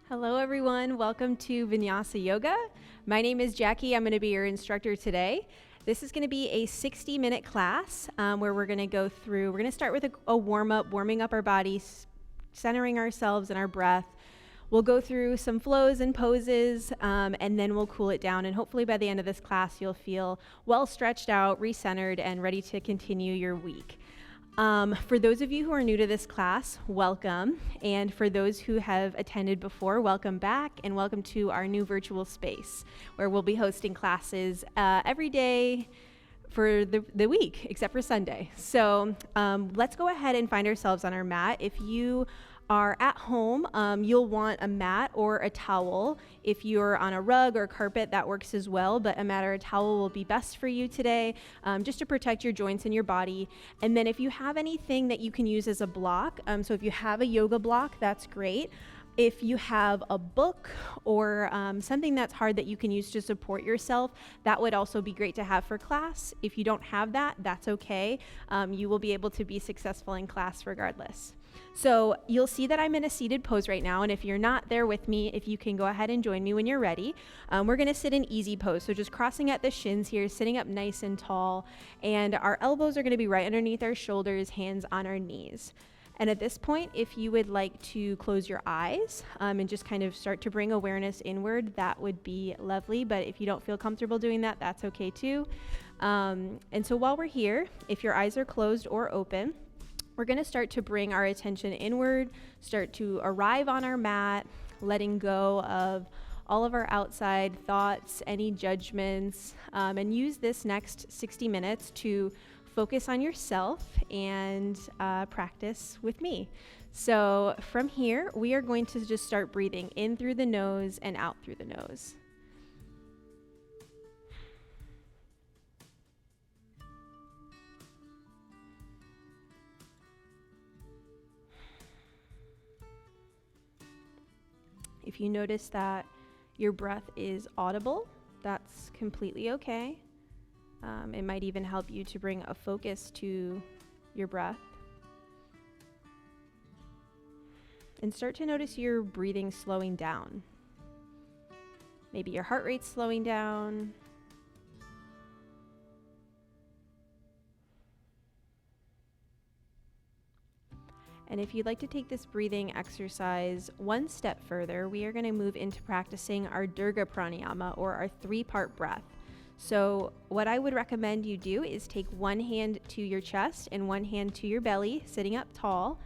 Hello everyone, welcome to Vinyāsa Yoga. My name is Jackie, I'm going to be your instructor today. This is going to be a 60-minute class where we're going to start with a warm-up, warming up our bodies, centering ourselves and our breath. We'll go through some flows and poses, and then we'll cool it down. And hopefully by the end of this class, you'll feel well stretched out, recentered, and ready to continue your week. For those of you who are new to this class, welcome. And for those who have attended before, welcome back and welcome to our new virtual space where we'll be hosting classes every day for the week, except for Sunday. So let's go ahead and find ourselves on our mat. If you are at home, you'll want a mat or a towel. If you're on a rug or carpet, that works as well, but a mat or a towel will be best for you today, just to protect your joints and your body. And then if you have anything that you can use as a block, so if you have a yoga block, that's great. If you have a book or something that's hard that you can use to support yourself, that would also be great to have for class. If you don't have that, that's okay. You will be able to be successful in class regardless. So you'll see that I'm in a seated pose right now, and if you're not there with me, if you can go ahead and join me when you're ready. We're going to sit in easy pose, so just crossing at the shins here, sitting up nice and tall, and our elbows are going to be right underneath our shoulders, hands on our knees. And at this point, if you would like to close your eyes and just kind of start to bring awareness inward, that would be lovely. But if you don't feel comfortable doing that, that's okay too. And so while we're here, if your eyes are closed or open, we're going to start to bring our attention inward, start to arrive on our mat, letting go of all of our outside thoughts, any judgments, and use this next 60 minutes to focus on yourself and practice with me. So from here, we are going to just start breathing in through the nose and out through the nose. If you notice that your breath is audible, that's completely okay. It might even help you to bring a focus to your breath. And start to notice your breathing slowing down. Maybe your heart rate's slowing down. And if you'd like to take this breathing exercise one step further, we are going to move into practicing our Durga Pranayama, or our 3-part breath. So what I would recommend you do is take one hand to your chest and one hand to your belly, sitting up tall.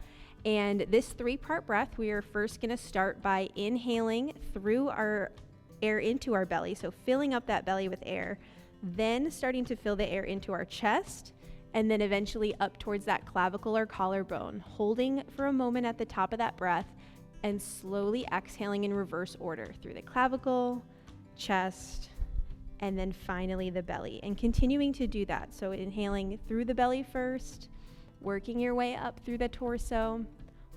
And this 3-part breath, we are first going to start by inhaling through our air into our belly, so filling up that belly with air, then starting to fill the air into our chest, and then eventually up towards that clavicle or collarbone, holding for a moment at the top of that breath, and slowly exhaling in reverse order through the clavicle, chest, and then finally the belly, and continuing to do that. So inhaling through the belly first, working your way up through the torso,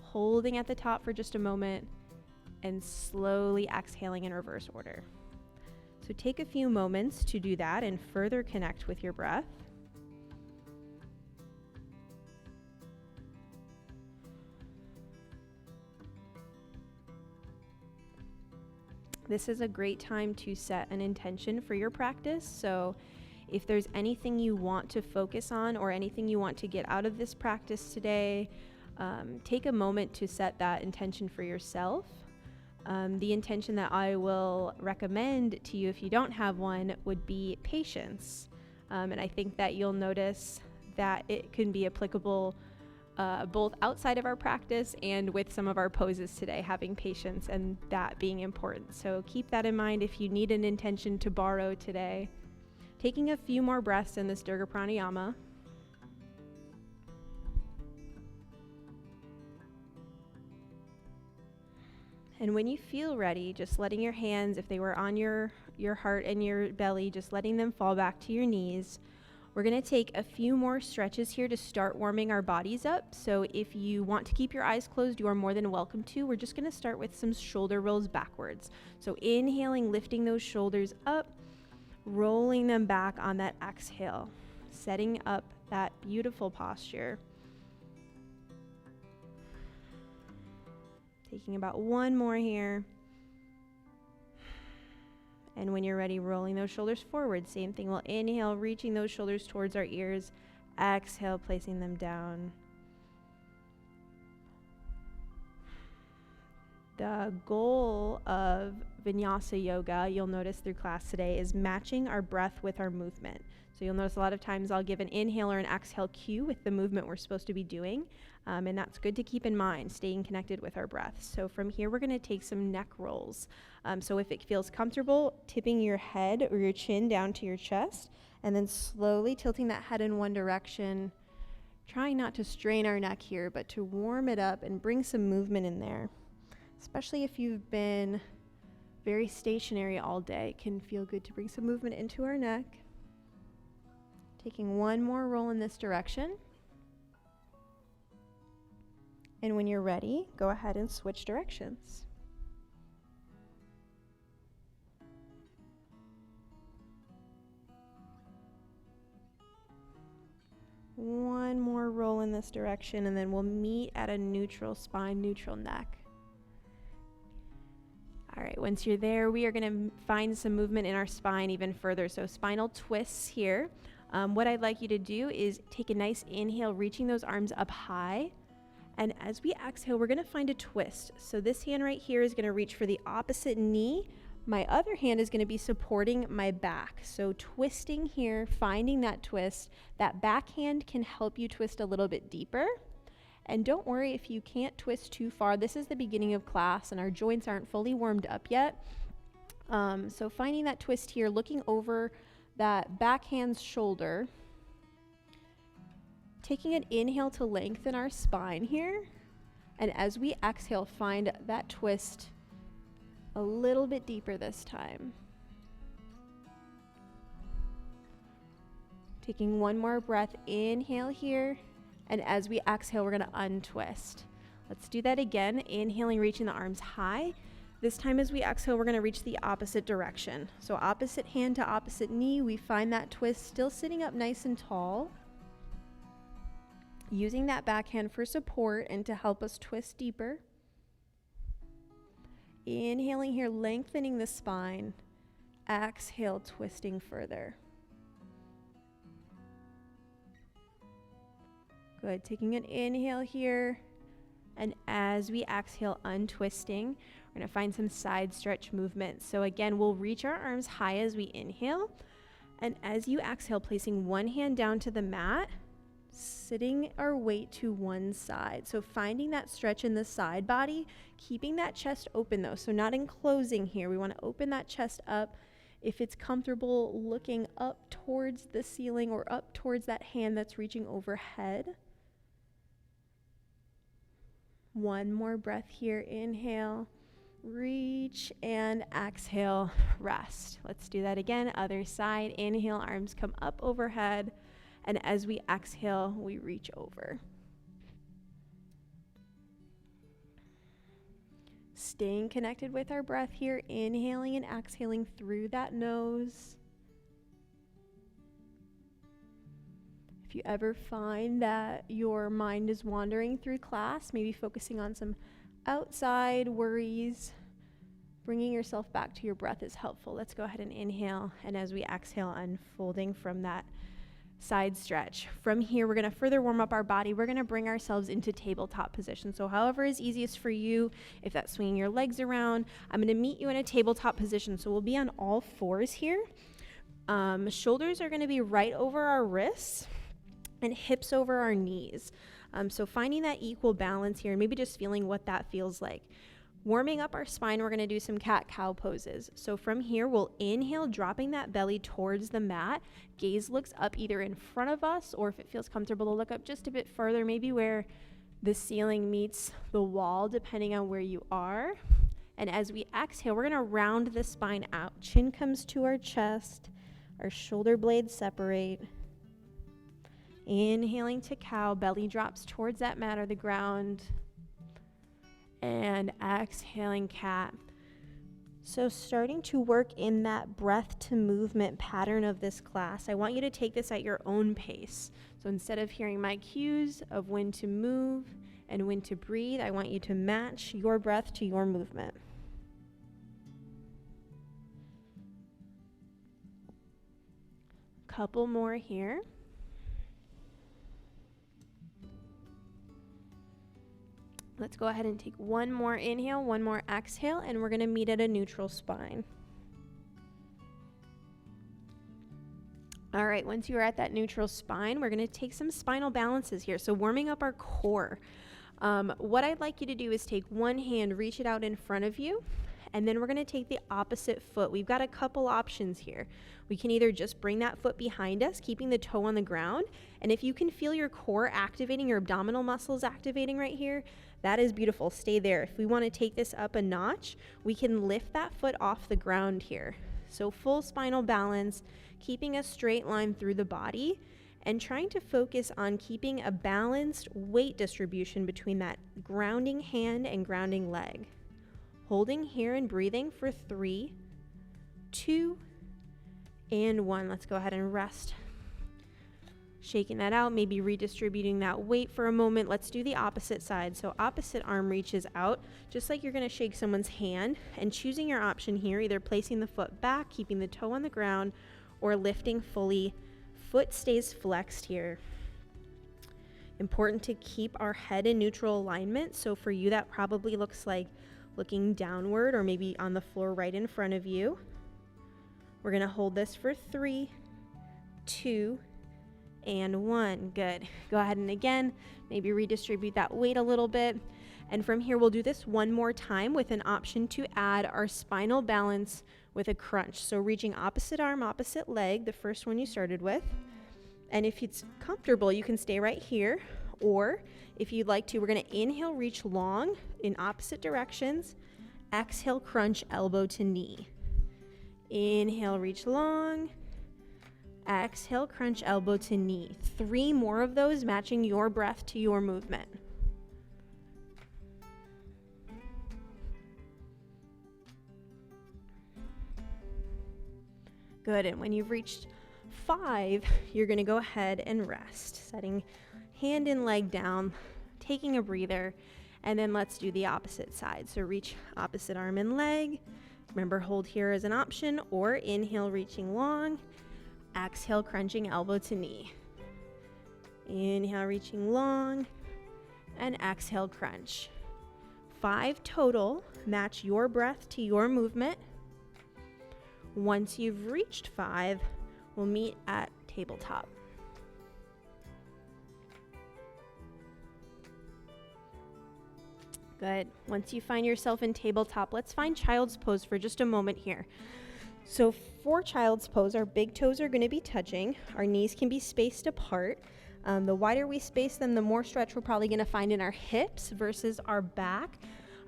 holding at the top for just a moment, and slowly exhaling in reverse order. So take a few moments to do that and further connect with your breath. This is a great time to set an intention for your practice. So if there's anything you want to focus on or anything you want to get out of this practice today, take a moment to set that intention for yourself. The intention that I will recommend to you if you don't have one would be patience. And I think that you'll notice that it can be applicable both outside of our practice and with some of our poses today, having patience and that being important. So keep that in mind if you need an intention to borrow today. Taking a few more breaths in this Durga Pranayama. And when you feel ready, just letting your hands, if they were on your heart and your belly, just letting them fall back to your knees. We're going to take a few more stretches here to start warming our bodies up. So if you want to keep your eyes closed, you are more than welcome to. We're just going to start with some shoulder rolls backwards. So inhaling, lifting those shoulders up, rolling them back on that exhale, setting up that beautiful posture. Taking about one more here. And when you're ready, rolling those shoulders forward. Same thing. We'll inhale, reaching those shoulders towards our ears. Exhale, placing them down. The goal of Vinyāsa Yoga, you'll notice through class today, is matching our breath with our movement. So you'll notice a lot of times I'll give an inhale or an exhale cue with the movement we're supposed to be doing. And that's good to keep in mind, staying connected with our breath. So from here, we're going to take some neck rolls. So if it feels comfortable, tipping your head or your chin down to your chest, and then slowly tilting that head in one direction, trying not to strain our neck here, but to warm it up and bring some movement in there. Especially if you've been very stationary all day, it can feel good to bring some movement into our neck. Taking one more roll in this direction. And when you're ready, go ahead and switch directions. One more roll in this direction, and then we'll meet at a neutral spine, neutral neck. All right, once you're there, we are going to find some movement in our spine even further. So spinal twists here. What I'd like you to do is take a nice inhale, reaching those arms up high. And as we exhale, we're going to find a twist. So this hand right here is going to reach for the opposite knee. My other hand is going to be supporting my back. So twisting here, finding that twist. That back hand can help you twist a little bit deeper. And don't worry if you can't twist too far. This is the beginning of class and our joints aren't fully warmed up yet. So finding that twist here, looking over that backhand's shoulder, taking an inhale to lengthen our spine here. And as we exhale, find that twist a little bit deeper this time. Taking one more breath, inhale here. And as we exhale, we're going to untwist. Let's do that again. Inhaling, reaching the arms high. This time as we exhale, we're going to reach the opposite direction. So opposite hand to opposite knee, we find that twist still sitting up nice and tall. Using that backhand for support and to help us twist deeper. Inhaling here, lengthening the spine. Exhale, twisting further. Good, taking an inhale here, and as we exhale, untwisting, we're gonna find some side stretch movement. So again, we'll reach our arms high as we inhale, and as you exhale, placing one hand down to the mat, sitting our weight to one side. So finding that stretch in the side body, keeping that chest open though, so not enclosing here. We wanna open that chest up. If it's comfortable, looking up towards the ceiling or up towards that hand that's reaching overhead. One more breath here. Inhale, reach, and exhale, rest. Let's do that again. Other side. Inhale, arms come up overhead. And as we exhale, we reach over. Staying connected with our breath here. Inhaling and exhaling through that nose. If you ever find that your mind is wandering through class, maybe focusing on some outside worries, bringing yourself back to your breath is helpful. Let's go ahead and inhale, and as we exhale, unfolding from that side stretch. From here, we're going to further warm up our body. We're going to bring ourselves into tabletop position. So however is easiest for you, if that's swinging your legs around, I'm going to meet you in a tabletop position. So we'll be on all fours here. Shoulders are going to be right over our wrists, and hips over our knees. So finding that equal balance here, and maybe just feeling what that feels like. Warming up our spine, we're gonna do some cat-cow poses. So from here, we'll inhale, dropping that belly towards the mat. Gaze looks up either in front of us, or if it feels comfortable to look up just a bit further, maybe where the ceiling meets the wall, depending on where you are. And as we exhale, we're gonna round the spine out. Chin comes to our chest, our shoulder blades separate. Inhaling to cow, belly drops towards that mat or the ground. And exhaling cat. So starting to work in that breath to movement pattern of this class, I want you to take this at your own pace. So instead of hearing my cues of when to move and when to breathe, I want you to match your breath to your movement. couple more here. Let's go ahead and take one more inhale, one more exhale, and we're going to meet at a neutral spine. All right, once you're at that neutral spine, we're going to take some spinal balances here. So warming up our core. What I'd like you to do is take one hand, reach it out in front of you, and then we're going to take the opposite foot. We've got a couple options here. We can either just bring that foot behind us, keeping the toe on the ground, and if you can feel your core activating, your abdominal muscles activating right here, that is beautiful. Stay there. If we want to take this up a notch, we can lift that foot off the ground here. So full spinal balance, keeping a straight line through the body, and trying to focus on keeping a balanced weight distribution between that grounding hand and grounding leg. Holding here and breathing for 3, 2, and 1. Let's go ahead and rest. Shaking that out, maybe redistributing that weight for a moment. Let's do the opposite side. So opposite arm reaches out, just like you're going to shake someone's hand, and choosing your option here, either placing the foot back, keeping the toe on the ground, or lifting fully. Foot stays flexed here. Important to keep our head in neutral alignment. So for you, that probably looks like looking downward or maybe on the floor right in front of you. We're going to hold this for 3, 2, and 1. Good. Go ahead and again, maybe redistribute that weight a little bit. And from here, we'll do this one more time with an option to add our spinal balance with a crunch. So reaching opposite arm, opposite leg, the first one you started with. And if it's comfortable, you can stay right here. Or if you'd like to, we're going to inhale, reach long in opposite directions. Exhale, crunch elbow to knee. Inhale, reach long. Exhale, crunch elbow to knee. 3 more of those, matching your breath to your movement. Good, and when you've reached 5, you're going to go ahead and rest, setting hand and leg down, taking a breather, and then let's do the opposite side. So reach opposite arm and leg. Remember, hold here as an option, or inhale, reaching long. Exhale, crunching elbow to knee. Inhale, reaching long, and exhale, crunch. 5 total. Match your breath to your movement. Once you've reached 5, we'll meet at tabletop. Good. Once you find yourself in tabletop, let's find child's pose for just a moment here. So for child's pose, our big toes are going to be touching. Our knees can be spaced apart. The wider we space them, the more stretch we're probably going to find in our hips versus our back.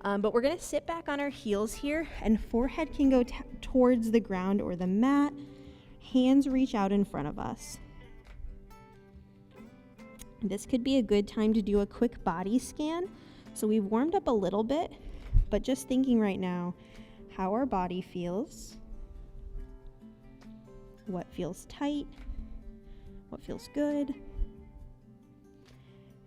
But we're going to sit back on our heels here, and forehead can go towards the ground or the mat. Hands reach out in front of us. This could be a good time to do a quick body scan. So we've warmed up a little bit, but just thinking right now how our body feels, what feels tight, what feels good.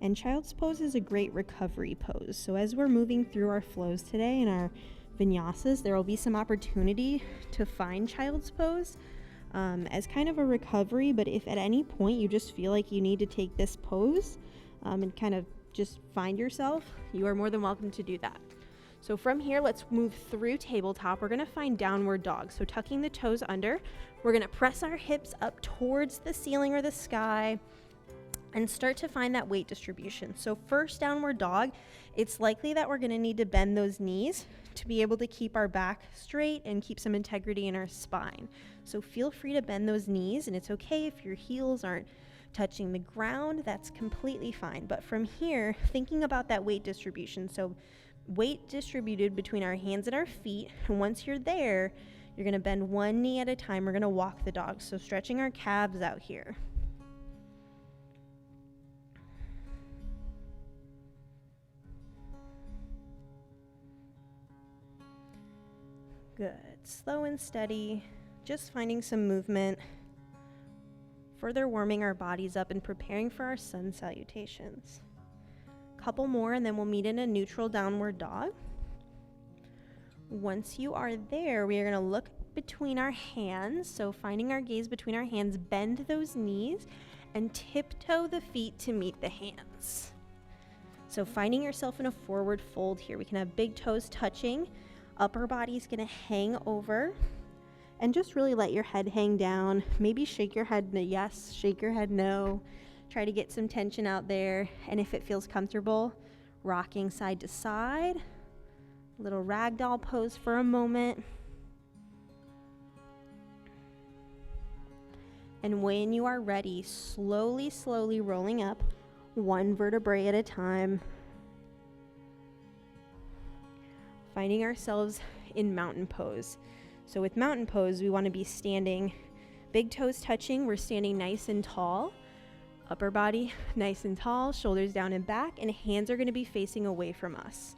And child's pose is a great recovery pose. So as we're moving through our flows today and our vinyasas, there will be some opportunity to find child's pose as kind of a recovery. But if at any point you just feel like you need to take this pose and kind of just find yourself, you are more than welcome to do that. So from here, let's move through tabletop. We're going to find downward dog. So tucking the toes under, we're going to press our hips up towards the ceiling or the sky and start to find that weight distribution. So first downward dog, it's likely that we're going to need to bend those knees to be able to keep our back straight and keep some integrity in our spine. So feel free to bend those knees, and it's okay if your heels aren't touching the ground, that's completely fine. But from here, thinking about that weight distribution. So weight distributed between our hands and our feet. And once you're there, you're going to bend one knee at a time. We're going to walk the dog. So stretching our calves out here. Good. Slow and steady. Just finding some movement. Further warming our bodies up and preparing for our sun salutations. Couple more, and then we'll meet in a neutral downward dog. Once you are there, we are going to look between our hands. So finding our gaze between our hands, bend those knees and tiptoe the feet to meet the hands. So finding yourself in a forward fold here. We can have big toes touching. Upper body's gonna hang over. And just really let your head hang down. Maybe shake your head yes, shake your head no. Try to get some tension out there. And if it feels comfortable, rocking side to side. Little ragdoll pose for a moment. And when you are ready, slowly, slowly rolling up, one vertebrae at a time. Finding ourselves in mountain pose. So with mountain pose, we want to be standing, big toes touching. We're standing nice and tall. Upper body nice and tall, shoulders down and back, and hands are going to be facing away from us.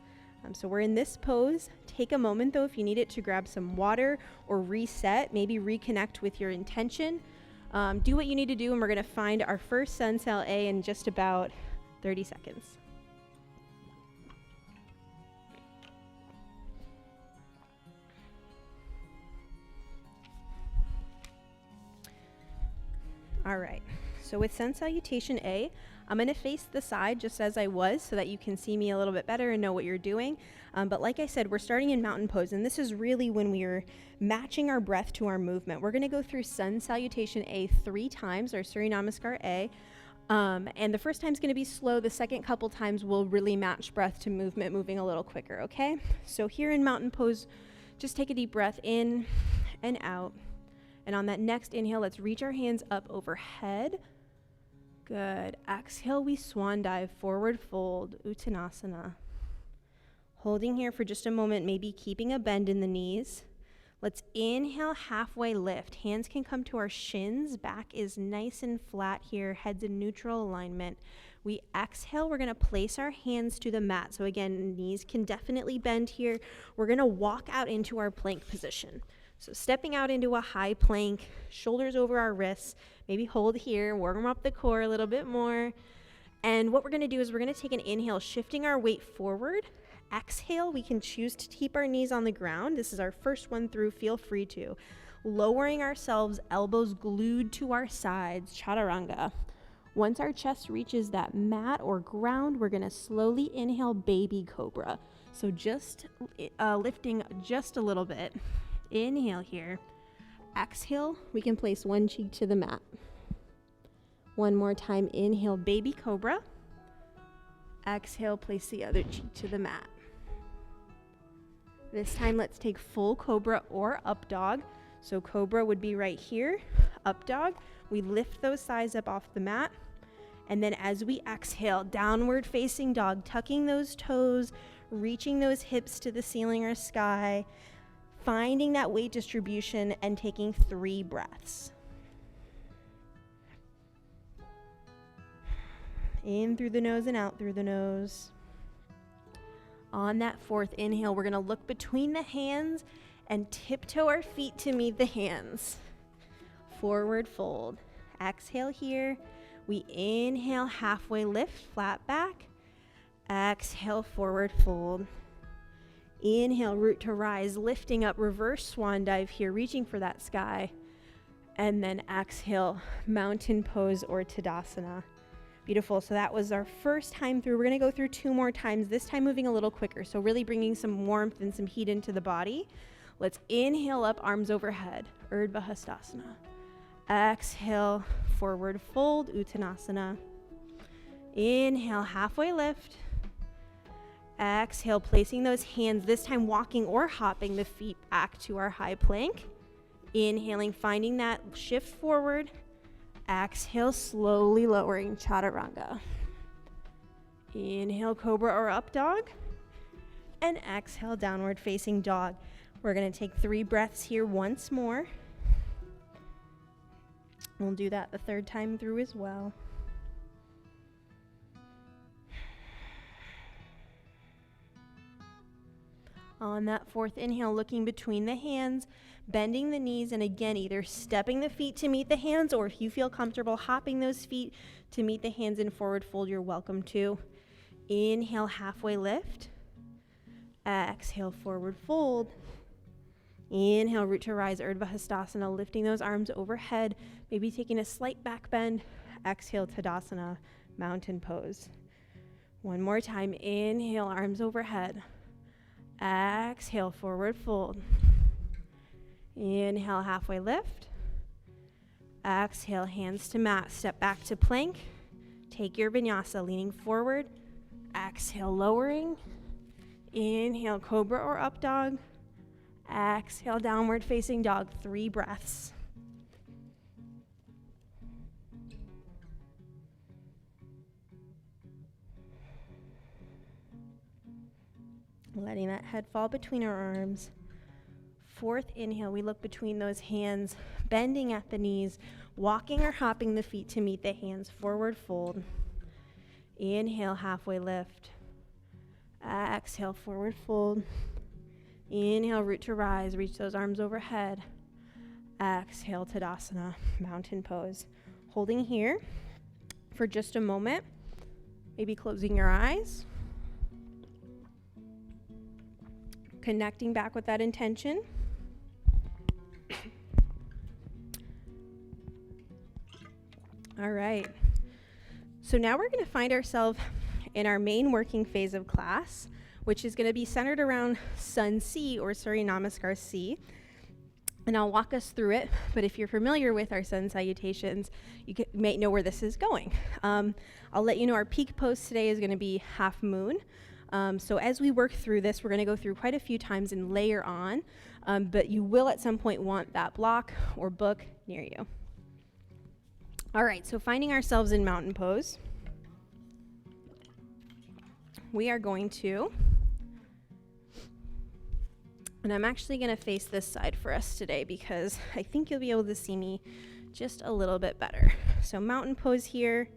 So we're in this pose. Take a moment though if you need it to grab some water or reset, maybe reconnect with your intention. Do what you need to do, and we're going to find our first sun cell A in just about 30 seconds. All right, so with sun salutation A, I'm going to face the side just as I was so that you can see me a little bit better and know what you're doing. But like I said, we're starting in mountain pose, and this is really when we're matching our breath to our movement. We're going to go through sun salutation A 3 times, or Surya Namaskar A. And the first time's going to be slow. The second couple times we'll really match breath to movement, moving a little quicker, okay? So here in mountain pose, just take a deep breath in and out. And on that next inhale, let's reach our hands up overhead. Good. Exhale, we swan dive, forward fold, Uttanasana. Holding here for just a moment, maybe keeping a bend in the knees. Let's inhale, halfway lift. Hands can come to our shins. Back is nice and flat here. Head's in neutral alignment. We exhale, we're gonna place our hands to the mat. So again, knees can definitely bend here. We're gonna walk out into our plank position. So stepping out into a high plank, shoulders over our wrists, maybe hold here, warm up the core a little bit more. And what we're gonna do is we're gonna take an inhale, shifting our weight forward. Exhale, we can choose to keep our knees on the ground. This is our first one through, feel free to. Lowering ourselves, elbows glued to our sides, chaturanga. Once our chest reaches that mat or ground, we're gonna slowly inhale, baby cobra. So just lifting just a little bit. Inhale here. Exhale, we can place one cheek to the mat. One more time, inhale, baby cobra. Exhale, place the other cheek to the mat. This time, let's take full cobra or up dog. So cobra would be right here. Up dog, we lift those thighs up off the mat. And then as we exhale, downward facing dog, tucking those toes, reaching those hips to the ceiling or sky, finding that weight distribution and taking 3 breaths. In through the nose and out through the nose. On that 4th inhale, we're gonna look between the hands and tiptoe our feet to meet the hands. Forward fold. Exhale here. We inhale, halfway lift, flat back. Exhale, forward fold. Inhale, root to rise, lifting up, reverse swan dive here, reaching for that sky. And then exhale, mountain pose or Tadasana. Beautiful. So that was our first time through. We're going to go through 2 more times, this time moving a little quicker. So really bringing some warmth and some heat into the body. Let's inhale up, arms overhead, Urdhva Hastasana. Exhale, forward fold, Uttanasana. Inhale, halfway lift. Exhale, placing those hands, this time walking or hopping the feet back to our high plank. Inhaling, finding that shift forward. Exhale, slowly lowering, chaturanga. Inhale, cobra or up dog. And exhale, downward facing dog. We're gonna take 3 breaths here once more. We'll do that the 3rd time through as well. On that 4th inhale, looking between the hands, bending the knees, and again, either stepping the feet to meet the hands, or if you feel comfortable hopping those feet to meet the hands in forward fold, you're welcome to. Inhale, halfway lift. Exhale, forward fold. Inhale, root to rise, Urdhva lifting those arms overhead, maybe taking a slight back bend. Exhale, Tadasana, mountain pose. One more time. Inhale, arms overhead. Exhale, forward fold. Inhale, halfway lift. Exhale, hands to mat. Step back to plank. Take your vinyasa, leaning forward. Exhale, lowering. Inhale, cobra or up dog. Exhale, downward facing dog. 3 breaths. Letting that head fall between our arms. 4th inhale, we look between those hands, bending at the knees, walking or hopping the feet to meet the hands, forward fold. Inhale, halfway lift. Exhale, forward fold. Inhale, root to rise, reach those arms overhead. Exhale, Tadasana, mountain pose. Holding here for just a moment, maybe closing your eyes. Connecting back with that intention. All right. So now we're going to find ourselves in our main working phase of class, which is going to be centered around Sun C or Surya Namaskar C. And I'll walk us through it, but if you're familiar with our sun salutations, you may know where this is going. I'll let you know our peak pose today is going to be half moon. So as we work through this, we're going to go through quite a few times and layer on, but you will at some point want that block or book near you. All right, so finding ourselves in mountain pose, we are going to, and I'm actually going to face this side for us today because I think you'll be able to see me just a little bit better. So mountain pose here.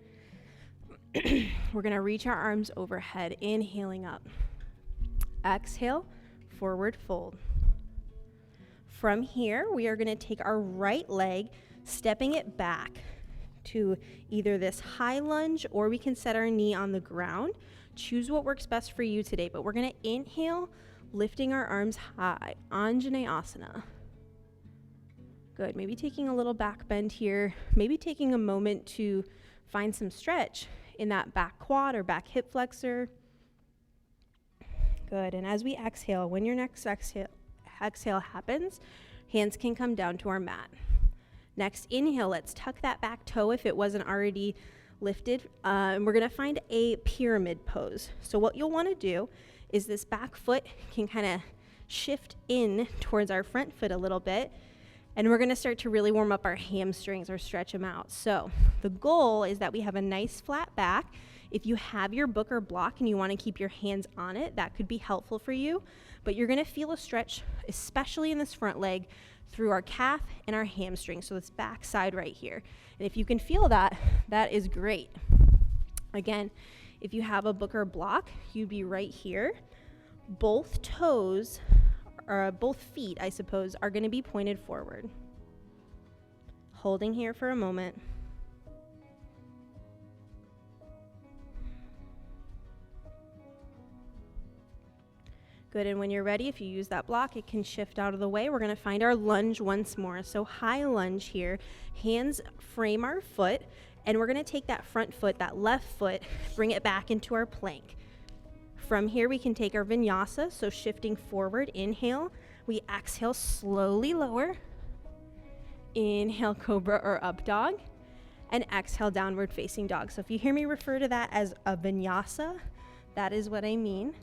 We're going to reach our arms overhead, inhaling up. Exhale, forward fold. From here, we are going to take our right leg, stepping it back to either this high lunge or we can set our knee on the ground. Choose what works best for you today, but we're going to inhale, lifting our arms high, Anjaneyasana. Good, maybe taking a little back bend here, maybe taking a moment to find some stretch in that back quad or back hip flexor. Good, and as we exhale, when your next exhale happens, hands can come down to our mat. Next inhale, let's tuck that back toe if it wasn't already lifted, and we're gonna find a pyramid pose. So what you'll wanna do is this back foot can kind of shift in towards our front foot a little bit, and we're gonna start to really warm up our hamstrings or stretch them out. So the goal is that we have a nice flat back. If you have your book or block and you wanna keep your hands on it, that could be helpful for you, but you're gonna feel a stretch, especially in this front leg, through our calf and our hamstring, so this back side right here. And if you can feel that, that is great. Again, if you have a book or block, you'd be right here. Both toes, or both feet, I suppose, are going to be pointed forward. Holding here for a moment. Good, and when you're ready, if you use that block, it can shift out of the way. We're going to find our lunge once more. So high lunge here, hands frame our foot, and we're going to take that front foot, that left foot, bring it back into our plank. From here, we can take our vinyasa, so shifting forward, inhale. We exhale, slowly lower. Inhale, cobra or up dog, and exhale, downward facing dog. So if you hear me refer to that as a vinyasa, that is what I mean.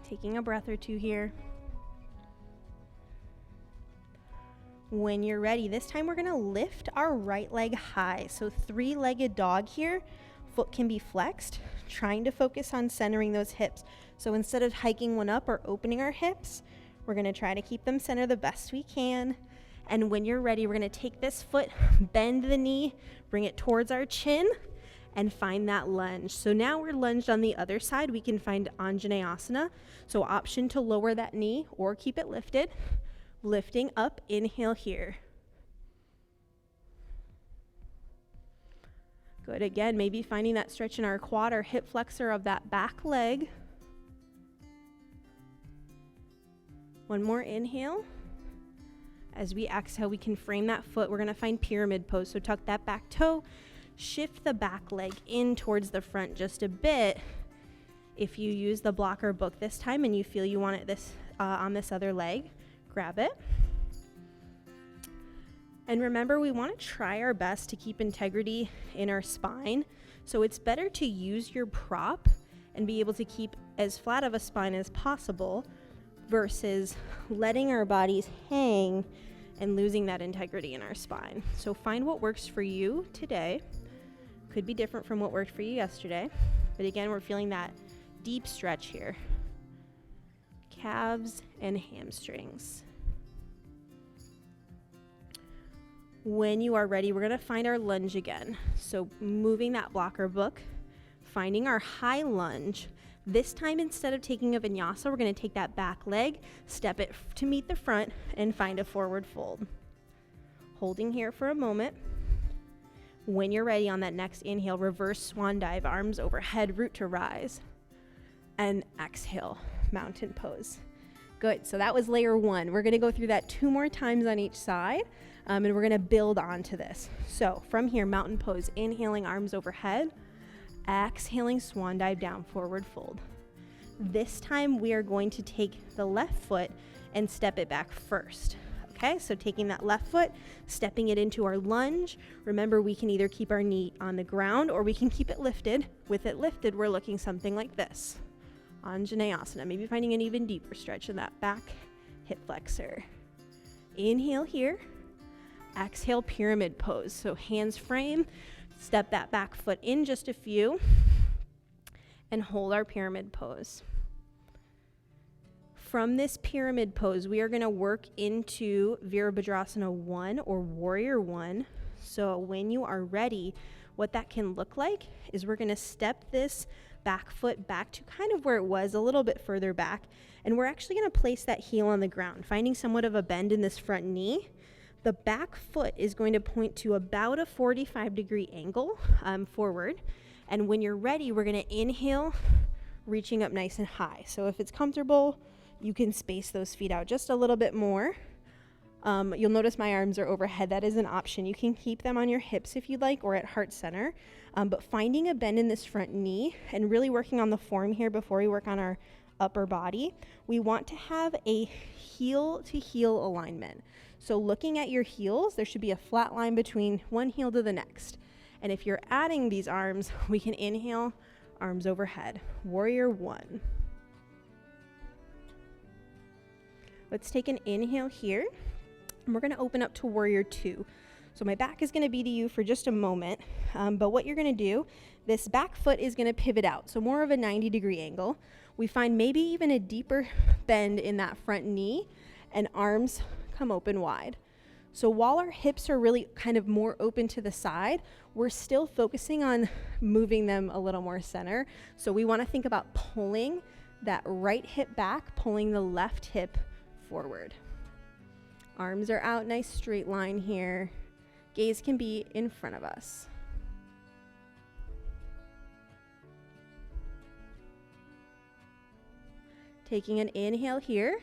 Taking a breath or two here. When you're ready, this time we're gonna lift our right leg high. So 3-legged dog here, foot can be flexed, trying to focus on centering those hips. So instead of hiking one up or opening our hips, we're gonna try to keep them centered the best we can. And when you're ready, we're gonna take this foot, bend the knee, bring it towards our chin, and find that lunge. So now we're lunged on the other side. We can find Anjaneyasana. So option to lower that knee or keep it lifted. Lifting up, inhale here. Good, again, maybe finding that stretch in our quad or hip flexor of that back leg. One more inhale. As we exhale, we can frame that foot. We're going to find pyramid pose. So tuck that back toe, shift the back leg in towards the front just a bit. If you use the blocker book this time and you feel you want it on this other leg, grab it. And remember, we want to try our best to keep integrity in our spine. So it's better to use your prop and be able to keep as flat of a spine as possible versus letting our bodies hang and losing that integrity in our spine. So find what works for you today. Could be different from what worked for you yesterday. But again, we're feeling that deep stretch here. Calves and hamstrings. When you are ready, we're going to find our lunge again. So moving that blocker book, finding our high lunge. This time, instead of taking a vinyasa, we're going to take that back leg, step it to meet the front, and find a forward fold. Holding here for a moment. When you're ready on that next inhale, reverse swan dive, arms overhead, root to rise. And exhale, mountain pose. Good, so that was layer one. We're gonna go through that 2 more times on each side, and we're gonna build onto this. So from here, mountain pose, inhaling, arms overhead, exhaling, swan dive down, forward fold. This time we are going to take the left foot and step it back first. Okay, so taking that left foot, stepping it into our lunge. Remember, we can either keep our knee on the ground or we can keep it lifted. With it lifted, we're looking something like this. Anjaneyasana, maybe finding an even deeper stretch in that back hip flexor. Inhale here, exhale, pyramid pose. So hands frame, step that back foot in just a few, and hold our pyramid pose. From this pyramid pose, we are going to work into Veerabhadrasana One or Warrior One. So when you are ready, what that can look like is we're going to step this back foot back to kind of where it was, a little bit further back, and we're actually going to place that heel on the ground, finding somewhat of a bend in this front knee. The back foot is going to point to about a 45-degree angle forward, and when you're ready, we're going to inhale, reaching up nice and high. So if it's comfortable, you can space those feet out just a little bit more. You'll notice my arms are overhead. That is an option. You can keep them on your hips if you'd like, or at heart center. But finding a bend in this front knee and really working on the form here before we work on our upper body, we want to have a heel to heel alignment. So looking at your heels, there should be a flat line between one heel to the next. And if you're adding these arms, we can inhale, arms overhead. Warrior One. Let's take an inhale here. And we're going to open up to Warrior Two. So my back is going to be to you for just a moment, but what you're going to do, this back foot is going to pivot out, so more of a 90-degree angle. We find maybe even a deeper bend in that front knee, and arms come open wide. So while our hips are really kind of more open to the side, we're still focusing on moving them a little more center. So we want to think about pulling that right hip back, pulling the left hip forward. Arms are out, nice straight line here. Gaze can be in front of us. Taking an inhale here.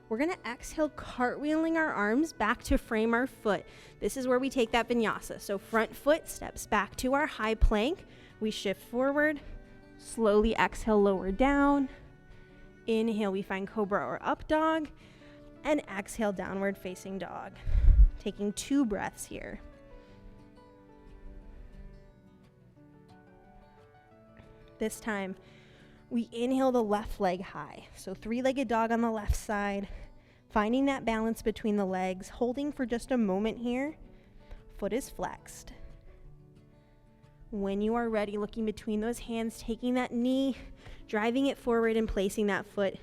We're going to exhale, cartwheeling our arms back to frame our foot. This is where we take that vinyasa. So front foot steps back to our high plank. We shift forward, slowly exhale, lower down. Inhale, we find cobra or up dog, and exhale, downward facing dog. Taking 2 breaths here. This time, we inhale the left leg high. So 3-legged dog on the left side, finding that balance between the legs, holding for just a moment here. Foot is flexed. When you are ready, looking between those hands, taking that knee, driving it forward and placing that foot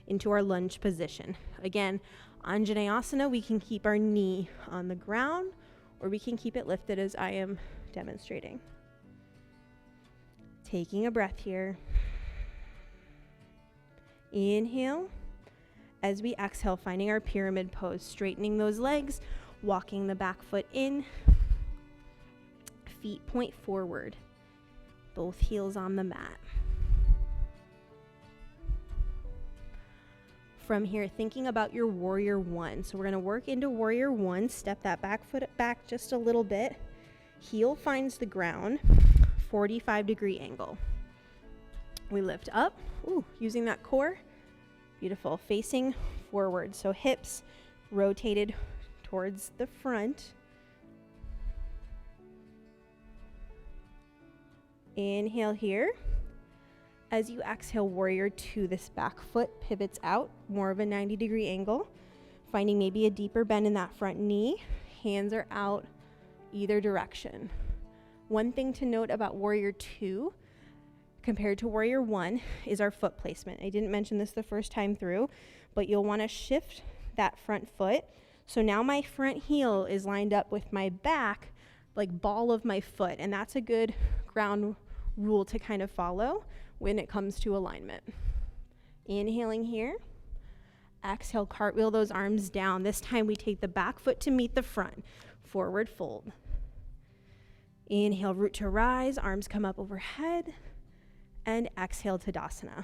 into our lunge position. Again, Anjaneyasana, we can keep our knee on the ground or we can keep it lifted as I am demonstrating. Taking a breath here. Inhale. As we exhale, finding our pyramid pose, straightening those legs, walking the back foot in. Feet point forward. Both heels on the mat. From here, thinking about your warrior one. So we're gonna work into warrior one, step that back foot back just a little bit. Heel finds the ground, 45-degree angle. We lift up, using that core. Beautiful, facing forward. So hips rotated towards the front. Inhale here. As you exhale, warrior two, this back foot pivots out, more of a 90-degree angle, finding maybe a deeper bend in that front knee. Hands are out either direction. One thing to note about warrior two compared to warrior one is our foot placement. I didn't mention this the first time through, but you'll want to shift that front foot. So now my front heel is lined up with my back, like ball of my foot, and that's a good ground rule to kind of follow when it comes to alignment. Inhaling here. Exhale, cartwheel those arms down. This time we take the back foot to meet the front. Forward fold. Inhale, root to rise. Arms come up overhead. And exhale, Tadasana.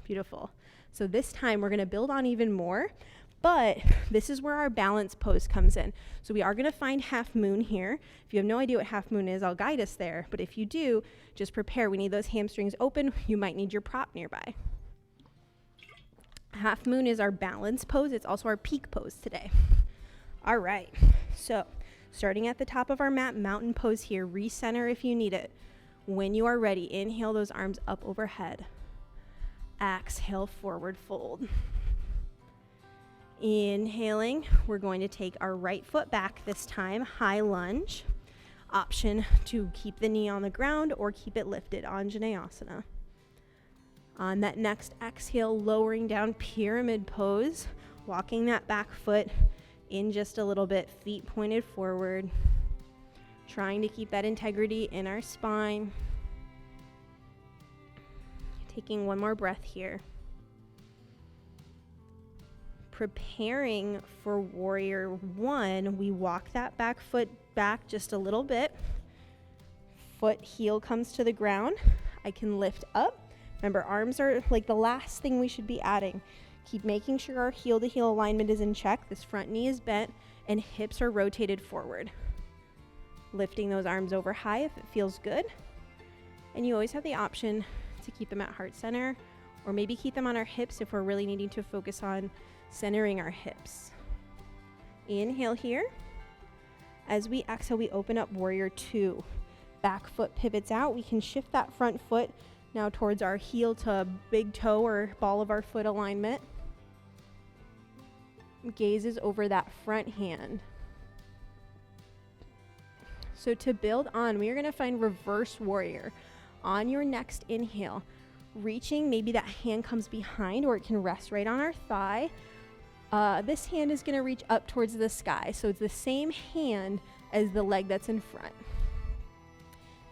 Beautiful. So this time we're going to build on even more, but this is where our balance pose comes in. So we are going to find half moon here. If you have no idea what half moon is, I'll guide us there. But if you do, just prepare. We need those hamstrings open. You might need your prop nearby. Half moon is our balance pose. It's also our peak pose today. All right. So starting at the top of our mat, mountain pose here. Recenter if you need it. When you are ready, inhale those arms up overhead. Exhale, forward fold. Inhaling, we're going to take our right foot back this time, high lunge. Option to keep the knee on the ground or keep it lifted, Anjaneyasana. On that next exhale, lowering down, pyramid pose, walking that back foot in just a little bit, feet pointed forward, trying to keep that integrity in our spine. Taking one more breath here. Preparing for warrior one, we walk that back foot back just a little bit. Foot heel comes to the ground. I can lift up. Remember, arms are like the last thing we should be adding. Keep making sure our heel to heel alignment is in check. This front knee is bent and hips are rotated forward. Lifting those arms over high if it feels good. And you always have the option to keep them at heart center, or maybe keep them on our hips if we're really needing to focus on centering our hips. Inhale here. As we exhale, we open up warrior two. Back foot pivots out. We can shift that front foot now towards our heel to big toe or ball of our foot alignment. Gazes over that front hand. So to build on, we are going to find reverse warrior. On your next inhale, reaching, maybe that hand comes behind or it can rest right on our thigh. This hand is going to reach up towards the sky. So it's the same hand as the leg that's in front.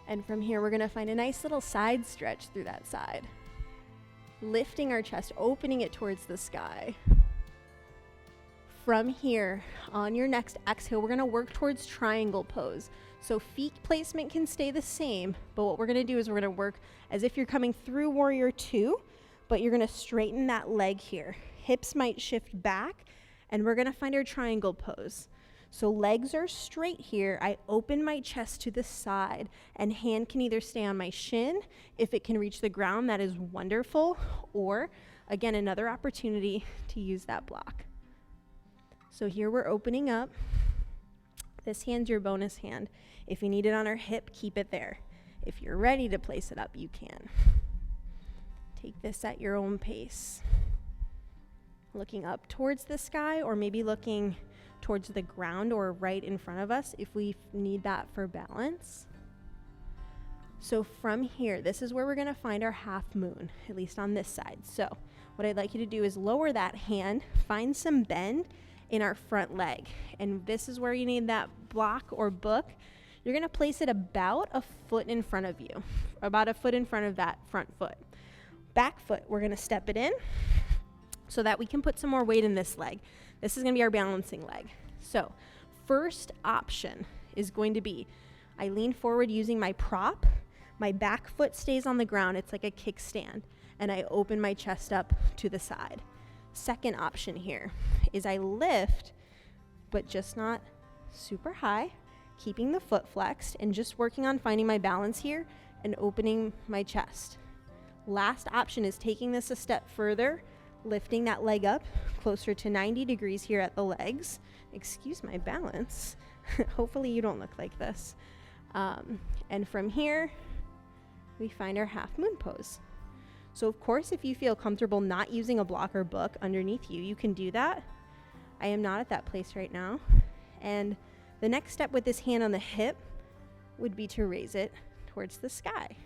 And from here, we're going to find a nice little side stretch through that side. Lifting our chest, opening it towards the sky. From here, on your next exhale, we're going to work towards triangle pose. So feet placement can stay the same, but what we're going to do is we're going to work as if you're coming through warrior two, but you're going to straighten that leg here. Hips might shift back, and we're going to find our triangle pose. So legs are straight here. I open my chest to the side, and hand can either stay on my shin. If it can reach the ground, that is wonderful. Or, again, another opportunity to use that block. So here we're opening up. This hand's your bonus hand. If you need it on our hip, keep it there. If you're ready to place it up, you can. Take this at your own pace. Looking up towards the sky, or maybe looking towards the ground or right in front of us if we need that for balance. So from here, this is where we're going to find our half moon, at least on this side. So what I'd like you to do is lower that hand, find some bend in our front leg. And this is where you need that block or book. You're going to place it about a foot in front of you, about a foot in front of that front foot. Back foot, we're going to step it in so that we can put some more weight in this leg. This is going to be our balancing leg. So first option is going to be, I lean forward using my prop. My back foot stays on the ground. It's like a kickstand. And I open my chest up to the side. Second option here is I lift, but just not super high, keeping the foot flexed and just working on finding my balance here and opening my chest. Last option is taking this a step further, lifting that leg up closer to 90 degrees here at the legs. Excuse my balance. Hopefully you don't look like this. And from here, we find our half moon pose. So of course, if you feel comfortable not using a block or book underneath you, you can do that. I am not at that place right now. And the next step with this hand on the hip would be to raise it towards the sky.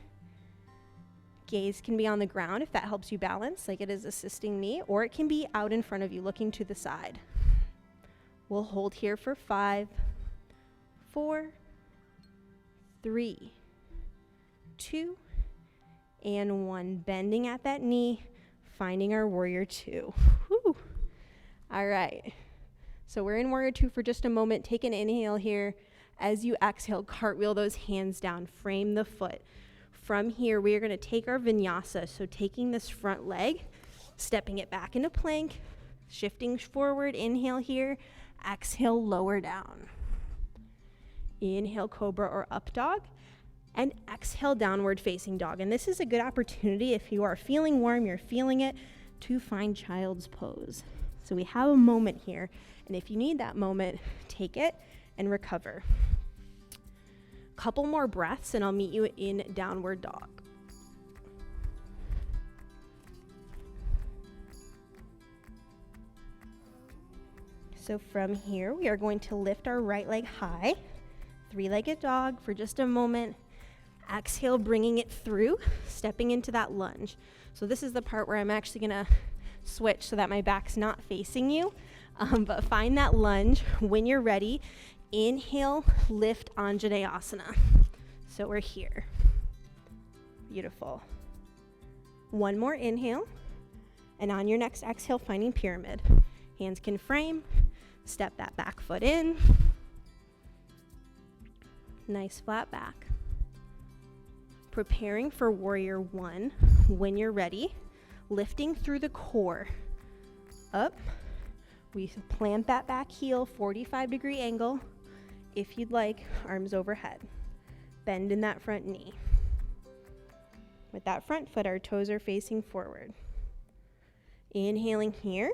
Gaze can be on the ground if that helps you balance, like it is assisting me, or it can be out in front of you, looking to the side. We'll hold here for 5, 4, 3, 2, and 1. Bending at that knee, finding our warrior 2. Whew. All right. So we're in warrior 2 for just a moment. Take an inhale here. As you exhale, cartwheel those hands down, frame the foot. From here, we are going to take our vinyasa. So taking this front leg, stepping it back into plank, shifting forward, inhale here, exhale, lower down. Inhale, cobra or up dog, and exhale, downward facing dog. And this is a good opportunity, if you are feeling warm, you're feeling it, to find child's pose. So we have a moment here, and if you need that moment, take it and recover. Couple more breaths and I'll meet you in downward dog. So from here, we are going to lift our right leg high, three-legged dog for just a moment. Exhale, bringing it through, stepping into that lunge. So this is the part where I'm actually gonna switch so that my back's not facing you, but find that lunge. When you're ready, inhale, lift Anjaneyasana. So we're here. Beautiful. One more inhale, and on your next exhale, finding pyramid. Hands can frame, step that back foot in. Nice flat back. Preparing for warrior 1. When you're ready, lifting through the core. Up. We plant that back heel, 45-degree angle. If you'd like, arms overhead. Bend in that front knee. With that front foot, our toes are facing forward. Inhaling here.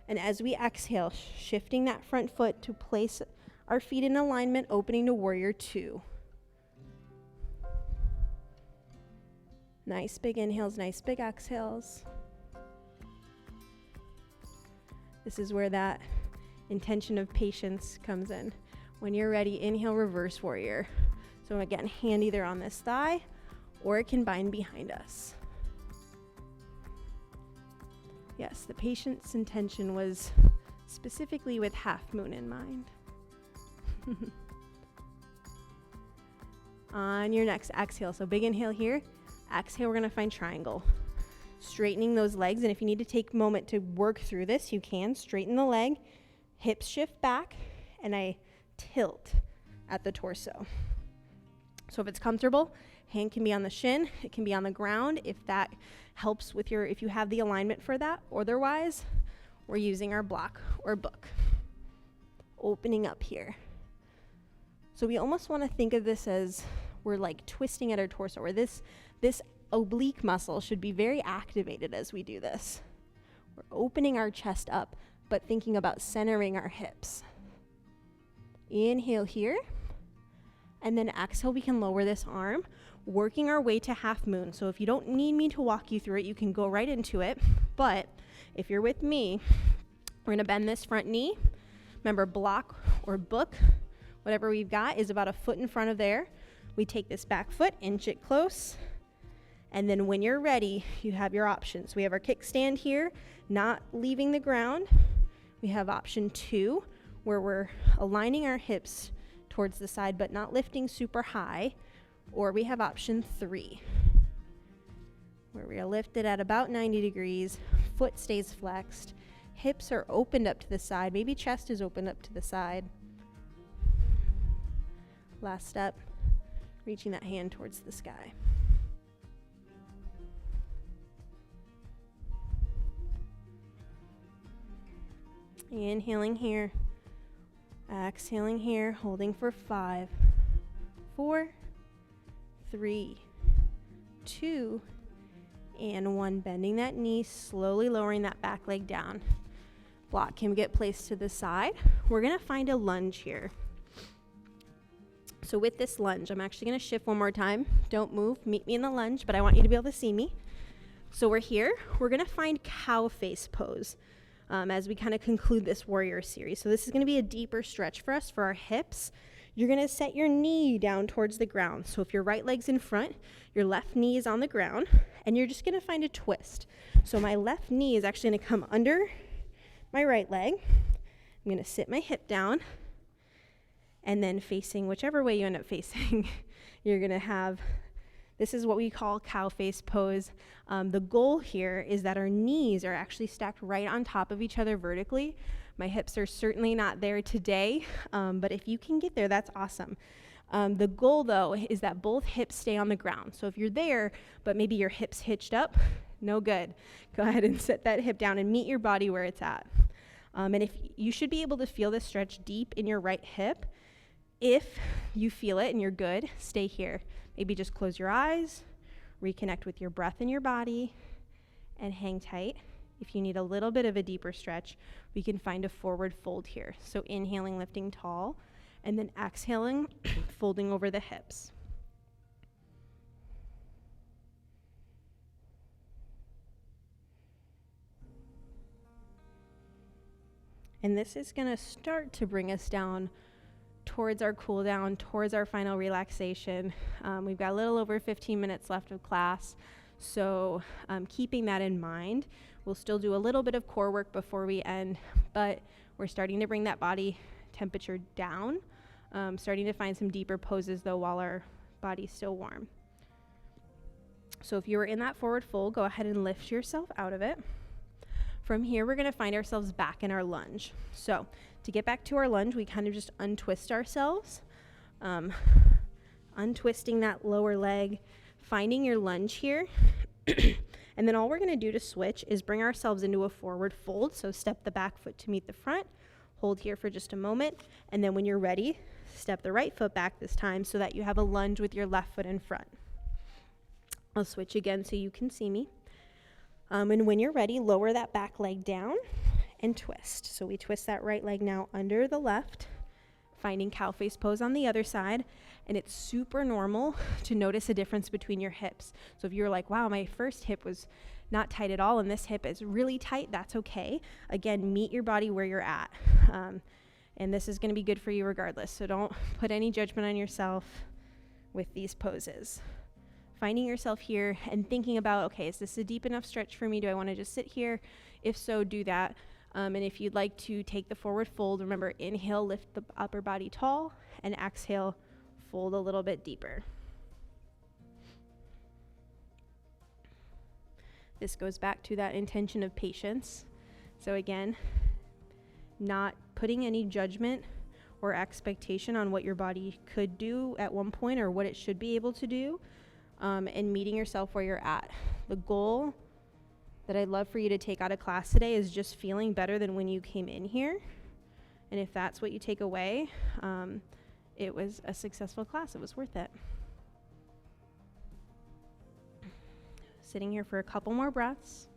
And as we exhale, shifting that front foot to place our feet in alignment, opening to warrior 2. Nice big inhales, nice big exhales. This is where that intention of patience comes in. When you're ready, inhale, reverse warrior. So again, hand either on this thigh or it can bind behind us. Yes, the patient's intention was specifically with half moon in mind. On your next exhale, so big inhale here. Exhale, we're gonna find triangle. Straightening those legs, and if you need to take a moment to work through this, you can. Straighten the leg, hips shift back, and I tilt at the torso. So if it's comfortable, hand can be on the shin, it can be on the ground if that helps with if you have the alignment for that. Otherwise, we're using our block or book. Opening up here. So we almost want to think of this as we're like twisting at our torso, or this oblique muscle should be very activated as we do this. We're opening our chest up, but thinking about centering our hips. Inhale here, and then exhale, we can lower this arm, working our way to half moon. So if you don't need me to walk you through it, you can go right into it. But if you're with me, we're gonna bend this front knee. Remember, block or book, whatever we've got is about a foot in front of there. We take this back foot, inch it close, and then when you're ready, you have your options. We have our kickstand here, not leaving the ground. We have option 2, where we're aligning our hips towards the side, but not lifting super high. Or we have option 3, where we are lifted at about 90 degrees, foot stays flexed, hips are opened up to the side, maybe chest is opened up to the side. Last step, reaching that hand towards the sky. Inhaling here, exhaling here, holding for 5, 4, 3, 2, and 1. Bending that knee, slowly lowering that back leg down. Block can get placed to the side. We're gonna find a lunge here. So with this lunge, I'm actually gonna shift one more time. Don't move, meet me in the lunge, but I want you to be able to see me. So we're here, we're gonna find cow face pose as we kind of conclude this warrior series. So this is gonna be a deeper stretch for us for our hips. You're gonna set your knee down towards the ground. So if your right leg's in front, your left knee is on the ground, and you're just gonna find a twist. So my left knee is actually gonna come under my right leg. I'm gonna sit my hip down, and then facing whichever way you end up facing, you're gonna have, this is what we call cow face pose. The goal here is that our knees are actually stacked right on top of each other vertically. My hips are certainly not there today, but if you can get there, that's awesome. The goal though is that both hips stay on the ground. So if you're there, but maybe your hips hitched up, no good. Go ahead and set that hip down and meet your body where it's at. And if you should be able to feel this stretch deep in your right hip. If you feel it and you're good, stay here. Maybe just close your eyes, reconnect with your breath in your body, and hang tight. If you need a little bit of a deeper stretch, we can find a forward fold here. So inhaling, lifting tall, and then exhaling, folding over the hips. And this is gonna start to bring us down towards our cool down, towards our final relaxation. We've got a little over 15 minutes left of class, so keeping that in mind, we'll still do a little bit of core work before we end, but we're starting to bring that body temperature down, starting to find some deeper poses though while our body's still warm. So if you were in that forward fold, go ahead and lift yourself out of it. From here, we're gonna find ourselves back in our lunge. So to get back to our lunge, we kind of just untwist ourselves, untwisting that lower leg, finding your lunge here. And then all we're gonna do to switch is bring ourselves into a forward fold. So step the back foot to meet the front, hold here for just a moment. And then when you're ready, step the right foot back this time so that you have a lunge with your left foot in front. I'll switch again so you can see me. And when you're ready, lower that back leg down and twist. So we twist that right leg now under the left, finding cow face pose on the other side. And it's super normal to notice a difference between your hips. So if you're like, wow, my first hip was not tight at all and this hip is really tight, that's okay. Again, meet your body where you're at. And this is gonna be good for you regardless. So don't put any judgment on yourself with these poses. Finding yourself here and thinking about, okay, is this a deep enough stretch for me? Do I wanna just sit here? If so, do that. And if you'd like to take the forward fold, remember, inhale, lift the upper body tall, and exhale, fold a little bit deeper. This goes back to that intention of patience. So again, not putting any judgment or expectation on what your body could do at one point or what it should be able to do, and meeting yourself where you're at. The goal that I'd love for you to take out of class today is just feeling better than when you came in here. And if that's what you take away, it was a successful class. It was worth it. Sitting here for a couple more breaths.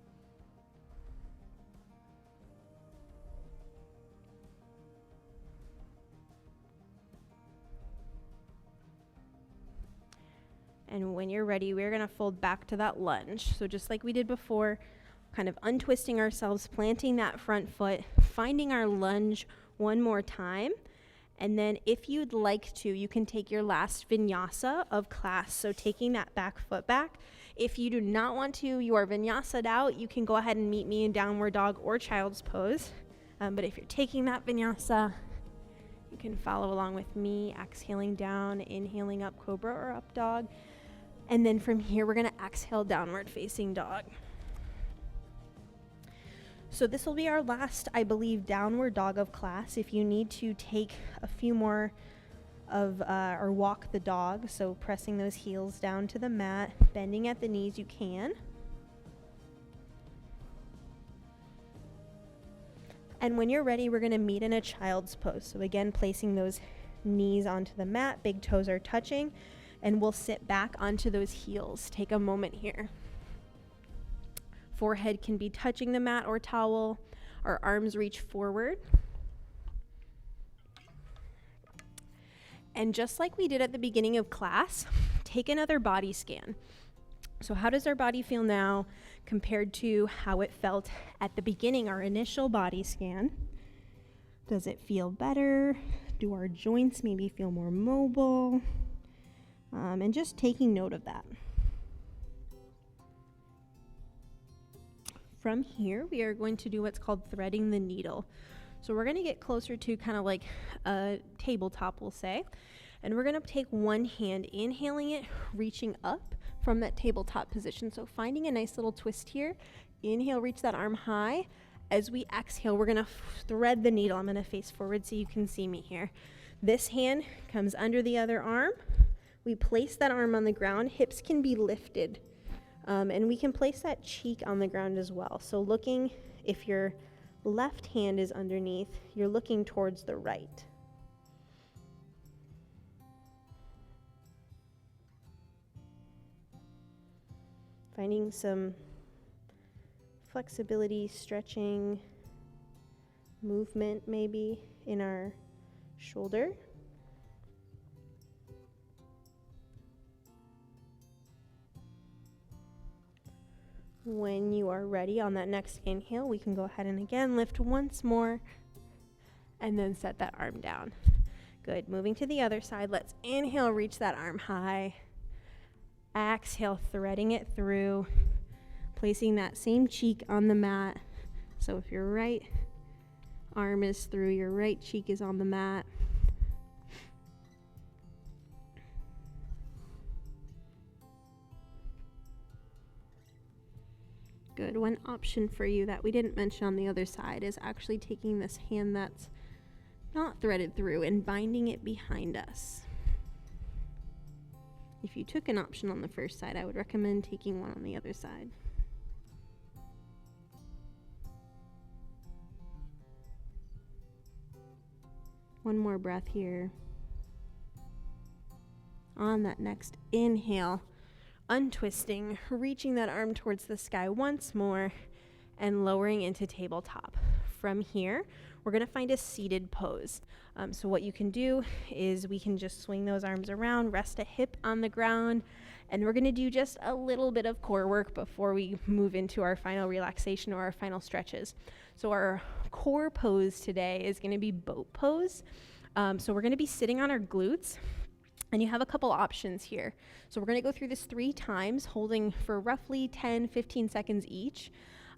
And when you're ready, we're gonna fold back to that lunge. So just like we did before, kind of untwisting ourselves, planting that front foot, finding our lunge one more time. And then if you'd like to, you can take your last vinyasa of class. So taking that back foot back. If you do not want to, you are vinyasa'd out, you can go ahead and meet me in downward dog or child's pose. But if you're taking that vinyasa, you can follow along with me, exhaling down, inhaling up cobra or up dog. And then from here, we're gonna exhale downward facing dog. So this will be our last, I believe, downward dog of class. If you need to take a few more of, or walk the dog, so pressing those heels down to the mat, bending at the knees, you can. And when you're ready, we're going to meet in a child's pose. So again, placing those knees onto the mat, big toes are touching, and we'll sit back onto those heels. Take a moment here. Forehead can be touching the mat or towel. Our arms reach forward. And just like we did at the beginning of class, take another body scan. So how does our body feel now compared to how it felt at the beginning, our initial body scan? Does it feel better? Do our joints maybe feel more mobile? And just taking note of that. From here, we are going to do what's called threading the needle. So we're going to get closer to kind of like a tabletop, we'll say. And we're going to take one hand, inhaling it, reaching up from that tabletop position. So finding a nice little twist here. Inhale, reach that arm high. As we exhale, we're going to thread the needle. I'm going to face forward so you can see me here. This hand comes under the other arm. We place that arm on the ground. Hips can be lifted. And we can place that cheek on the ground as well. So looking, if your left hand is underneath, you're looking towards the right. Finding some flexibility, stretching, movement maybe in our shoulder. When you are ready on that next inhale, we can go ahead and again lift once more and then set that arm down. Good. Moving to the other side, let's inhale, reach that arm high. Exhale, threading it through, placing that same cheek on the mat. So if your right arm is through, your right cheek is on the mat. Good. One option for you that we didn't mention on the other side is actually taking this hand that's not threaded through and binding it behind us. If you took an option on the first side, I would recommend taking one on the other side. One more breath here. On that next inhale, untwisting, reaching that arm towards the sky once more, and lowering into tabletop. From here, we're going to find a seated pose. So what you can do is we can just swing those arms around, rest a hip on the ground, and we're going to do just a little bit of core work before we move into our final relaxation or our final stretches. So our core pose today is going to be boat pose. So we're going to be sitting on our glutes. And you have a couple options here. So we're going to go through this 3 times, holding for roughly 10-15 seconds each.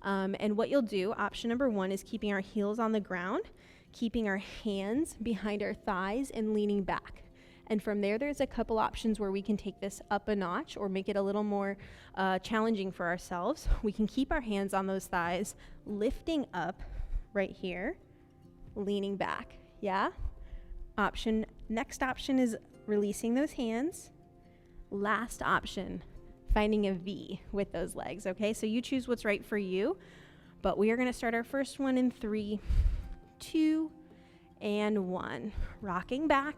And what you'll do, option number 1 is keeping our heels on the ground, keeping our hands behind our thighs and leaning back. And from there's a couple options where we can take this up a notch or make it a little more challenging for ourselves. We can keep our hands on those thighs, lifting up right here, leaning back. Yeah? Next option is releasing those hands. Last option, finding a V with those legs, okay? So you choose what's right for you, but we are going to start our first one in 3, 2, and 1. Rocking back.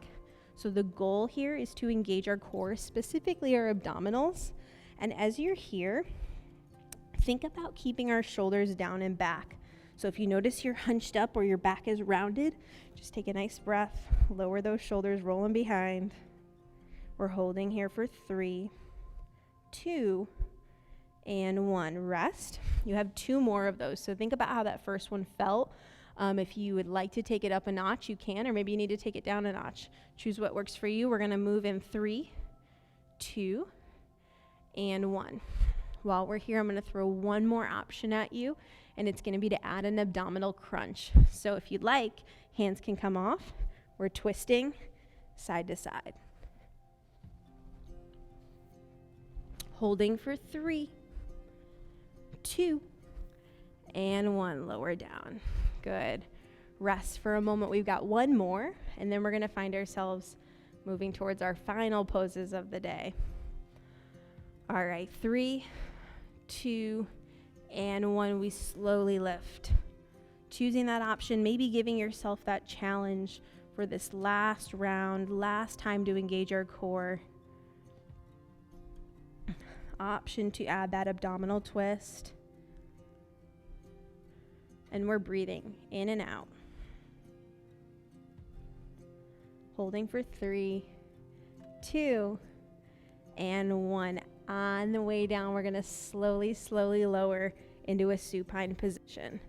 So the goal here is to engage our core, specifically our abdominals. And as you're here, think about keeping our shoulders down and back. So if you notice you're hunched up or your back is rounded, just take a nice breath, lower those shoulders, roll them behind. We're holding here for 3, 2, and 1. Rest. You have 2 more of those. So think about how that first one felt. If you would like to take it up a notch, you can, or maybe you need to take it down a notch. Choose what works for you. We're going to move in 3, 2, and 1. While we're here, I'm going to throw one more option at you, and it's going to be to add an abdominal crunch. So if you'd like, hands can come off. We're twisting side to side. Holding for 3, 2, and 1. Lower down. Good. Rest for a moment. We've got one more, and then we're going to find ourselves moving towards our final poses of the day. All right, 3, 2, and 1. We slowly lift. choosing that option, maybe giving yourself that challenge for this last round, last time to engage our core. Option to add that abdominal twist. And we're breathing in and out. Holding for 3, 2, and 1. On the way down, we're going to slowly lower into a supine position.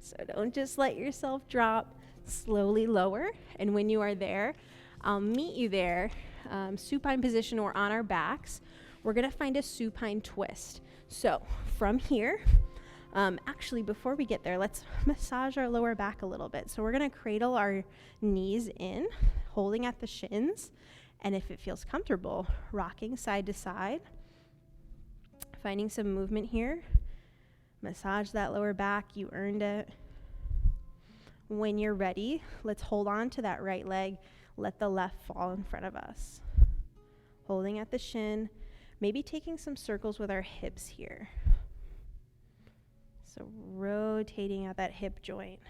So don't just let yourself drop. Slowly lower. And when you are there, I'll meet you there, supine position or on our backs. We're going to find a supine twist. So from here, actually, before we get there, let's massage our lower back a little bit. So we're going to cradle our knees in, holding at the shins. And if it feels comfortable, rocking side to side, finding some movement here. Massage that lower back. You earned it. When you're ready, let's hold on to that right leg. Let the left fall in front of us. Holding at the shin, maybe taking some circles with our hips here. So rotating at that hip joint.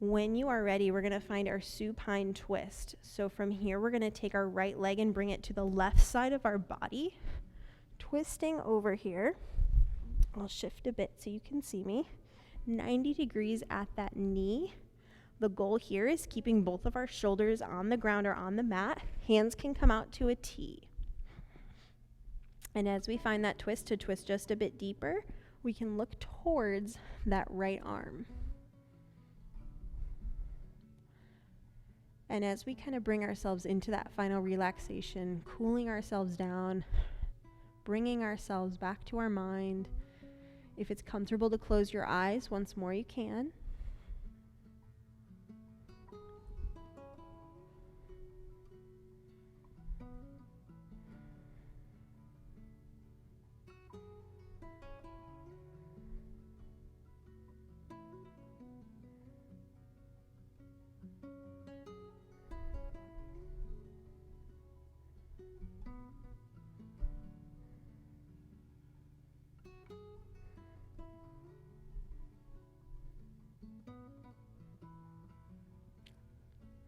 When you are ready, we're going to find our supine twist. So from here, we're going to take our right leg and bring it to the left side of our body. Twisting over here. I'll shift a bit so you can see me. 90 degrees at that knee. The goal here is keeping both of our shoulders on the ground or on the mat. Hands can come out to a T. And as we find that twist to twist just a bit deeper, we can look towards that right arm. And as we kind of bring ourselves into that final relaxation, cooling ourselves down, bringing ourselves back to our mind. If it's comfortable to close your eyes, once more you can.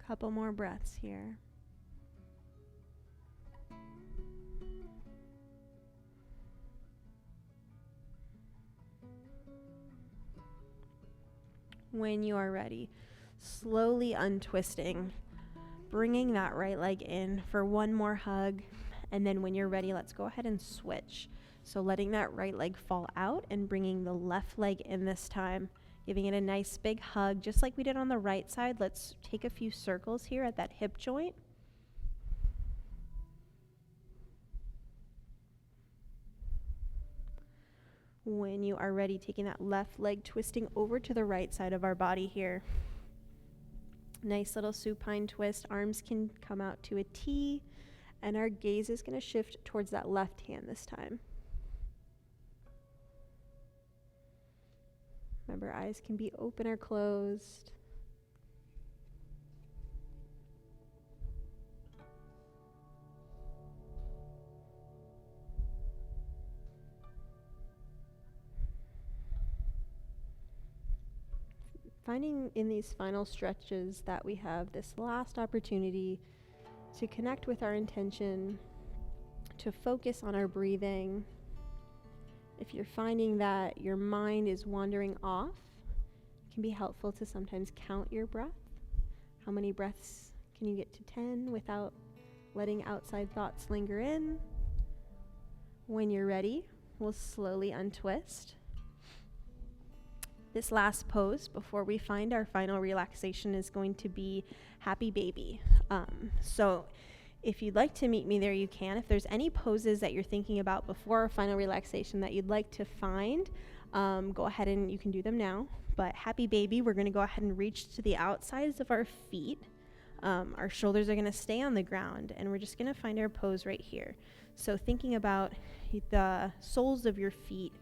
Couple more breaths here. When you are ready, slowly untwisting, bringing that right leg in for one more hug, and then when you're ready, let's go ahead and switch. So letting that right leg fall out and bringing the left leg in this time. Giving it a nice big hug, just like we did on the right side. Let's take a few circles here at that hip joint. When you are ready, taking that left leg, twisting over to the right side of our body here. Nice little supine twist. Arms can come out to a T, and our gaze is going to shift towards that left hand this time. Remember, eyes can be open or closed. Finding in these final stretches that we have this last opportunity to connect with our intention, to focus on our breathing. If you're finding that your mind is wandering off, it can be helpful to sometimes count your breath. How many breaths can you get to 10 without letting outside thoughts linger in? When you're ready, we'll slowly untwist. This last pose before we find our final relaxation is going to be Happy Baby. So if you'd like to meet me there, you can. If there's any poses that you're thinking about before our final relaxation that you'd like to find, go ahead and you can do them now. But Happy Baby, we're going to go ahead and reach to the outsides of our feet. Our shoulders are going to stay on the ground, and we're just going to find our pose right here. So thinking about the soles of your feet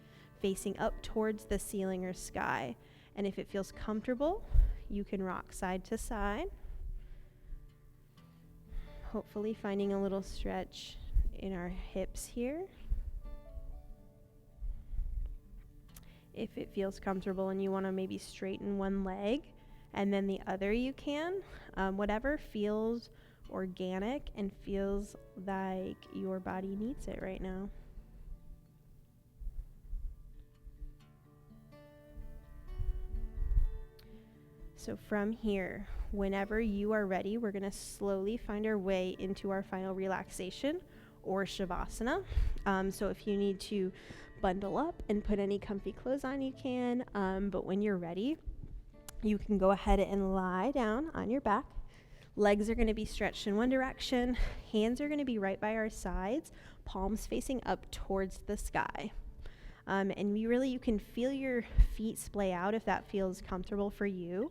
facing up towards the ceiling or sky. And if it feels comfortable, you can rock side to side. Hopefully finding a little stretch in our hips here. If it feels comfortable and you want to maybe straighten one leg and then the other, you can. Whatever feels organic and feels like your body needs it right now. So from here, whenever you are ready, we're going to slowly find our way into our final relaxation, or Shavasana. So if you need to bundle up and put any comfy clothes on, you can. But when you're ready, you can go ahead and lie down on your back. Legs are going to be stretched in one direction. Hands are going to be right by our sides, palms facing up towards the sky. And you can feel your feet splay out if that feels comfortable for you.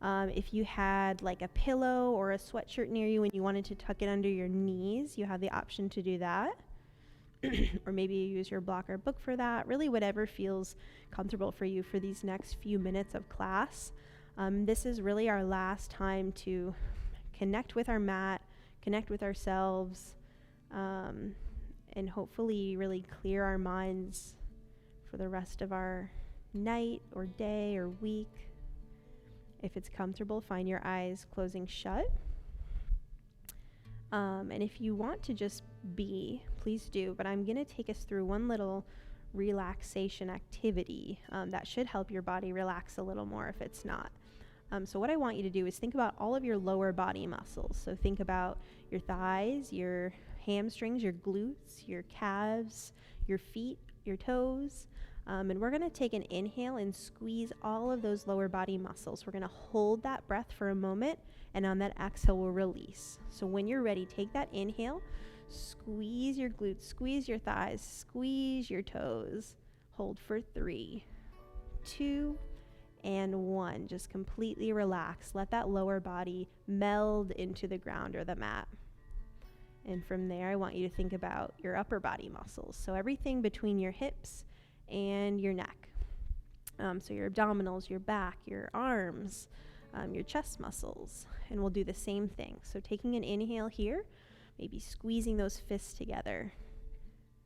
If you had like a pillow or a sweatshirt near you and you wanted to tuck it under your knees, you have the option to do that. Or maybe you use your block or book for that. Really, whatever feels comfortable for you for these next few minutes of class. This is really our last time to connect with our mat, connect with ourselves, and hopefully really clear our minds for the rest of our night or day or week. If it's comfortable, find your eyes closing shut. And if you want to just be, please do. But I'm going to take us through one little relaxation activity that should help your body relax a little more if it's not. So what I want you to do is think about all of your lower body muscles. So think about your thighs, your hamstrings, your glutes, your calves, your feet, your toes. And we're going to take an inhale and squeeze all of those lower body muscles. We're going to hold that breath for a moment, and on that exhale, we'll release. So when you're ready, take that inhale, squeeze your glutes, squeeze your thighs, squeeze your toes. Hold for 3, 2, and 1. Just completely relax. Let that lower body meld into the ground or the mat. And from there, I want you to think about your upper body muscles. So everything between your hips and your neck. So your abdominals, your back, your arms, your chest muscles. And we'll do the same thing. So taking an inhale here, maybe squeezing those fists together.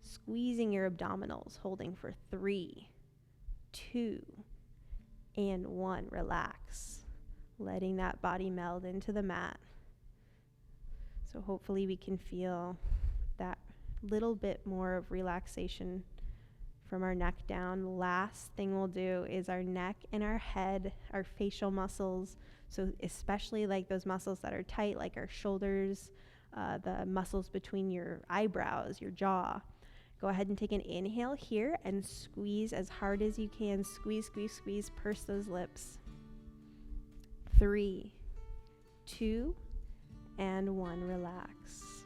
Squeezing your abdominals, holding for 3, 2, and 1. Relax. Letting that body meld into the mat. So hopefully we can feel that little bit more of relaxation from our neck down. The last thing we'll do is our neck and our head, our facial muscles. So especially like those muscles that are tight, like our shoulders, the muscles between your eyebrows, your jaw. Go ahead and take an inhale here and squeeze as hard as you can. Squeeze, squeeze, squeeze. Purse those lips. 3, 2, and 1. Relax.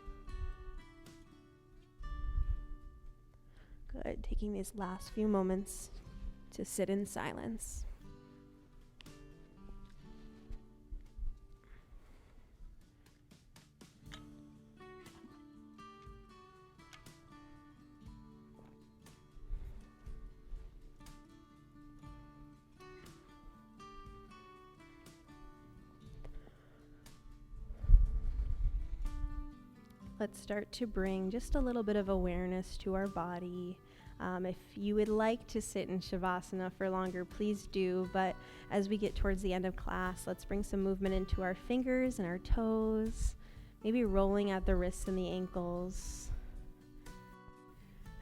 Good. Taking these last few moments to sit in silence. Let's start to bring just a little bit of awareness to our body. If you would like to sit in Shavasana for longer, please do. But as we get towards the end of class, let's bring some movement into our fingers and our toes, maybe rolling at the wrists and the ankles.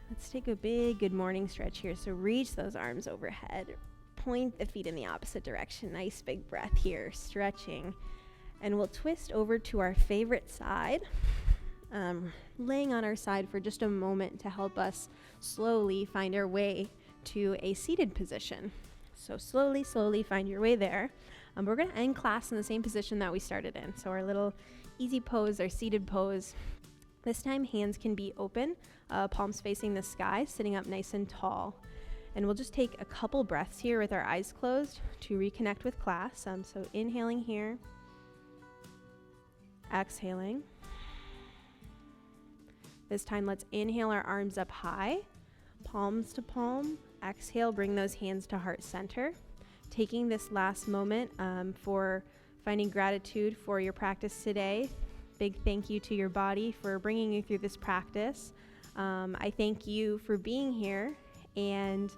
Let's take a big good morning stretch here. So reach those arms overhead, point the feet in the opposite direction. Nice big breath here, stretching. And we'll twist over to our favorite side. Laying on our side for just a moment to help us slowly find our way to a seated position. So slowly find your way there. We're going to end class in the same position that we started in. So our little easy pose, our seated pose. This time hands can be open, palms facing the sky, sitting up nice and tall. And we'll just take a couple breaths here with our eyes closed to reconnect with class. So inhaling here, exhaling. This time, let's inhale our arms up high, palms to palm. Exhale, bring those hands to heart center. Taking this last moment for finding gratitude for your practice today. Big thank you to your body for bringing you through this practice. I thank you for being here, and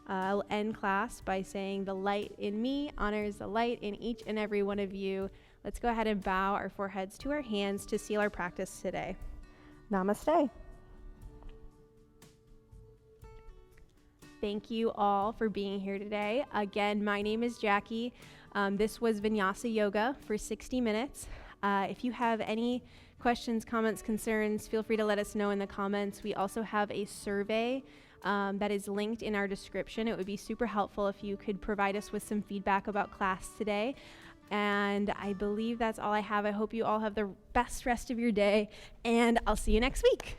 I'll end class by saying the light in me honors the light in each and every one of you. Let's go ahead and bow our foreheads to our hands to seal our practice today. Namaste. Thank you all for being here today. Again, my name is Jackie. This was Vinyāsa Yoga for 60 minutes. If you have any questions, comments, concerns, feel free to let us know in the comments. We also have a survey that is linked in our description. It would be super helpful if you could provide us with some feedback about class today. And I believe that's all I have. I hope you all have the best rest of your day, and I'll see you next week.